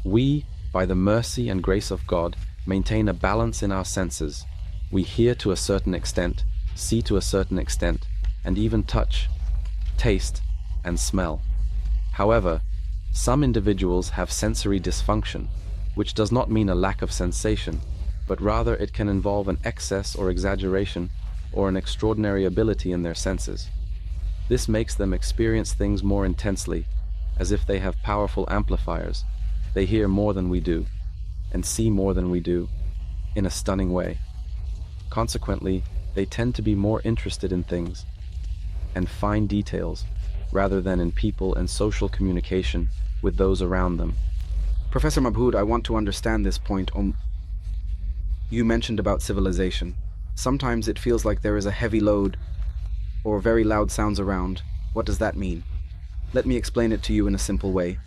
We, by the mercy and grace of God, maintain a balance in our senses. We hear to a certain extent, see to a certain extent, and even touch, taste, and smell. However, some individuals have sensory dysfunction, which does not mean a lack of sensation, but rather it can involve an excess or exaggeration or an extraordinary ability in their senses. This makes them experience things more intensely, as if they have powerful amplifiers. They hear more than we do, and see more than we do, in a stunning way. Consequently, they tend to be more interested in things and fine details, rather than in people and social communication with those around them. Professor Mabhood, I want to understand this point. You mentioned about civilization. Sometimes it feels like there is a heavy load or very loud sounds around. What does that mean? Let me explain it to you in a simple way.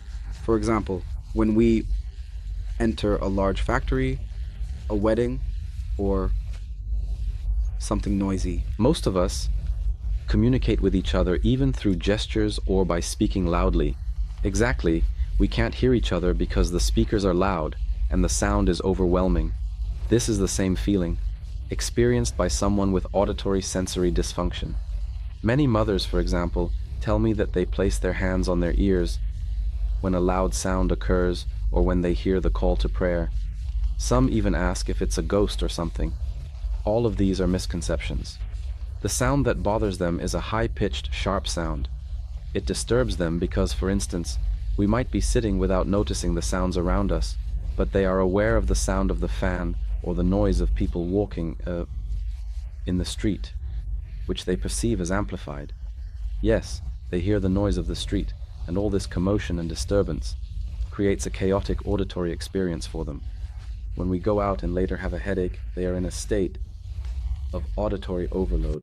For example, when we enter a large factory, a wedding, or something noisy. Most of us communicate with each other even through gestures or by speaking loudly. Exactly, we can't hear each other because the speakers are loud and the sound is overwhelming. This is the same feeling, experienced by someone with auditory sensory dysfunction. Many mothers, for example, tell me that they place their hands on their ears when a loud sound occurs or when they hear the call to prayer. Some even ask if it's a ghost or something. All of these are misconceptions. The sound that bothers them is a high-pitched, sharp sound. It disturbs them because, for instance, we might be sitting without noticing the sounds around us, but they are aware of the sound of the fan or the noise of people walking in the street, which they perceive as amplified. Yes, they hear the noise of the street, and all this commotion and disturbance creates a chaotic auditory experience for them. When we go out and later have a headache, they are in a state of auditory overload.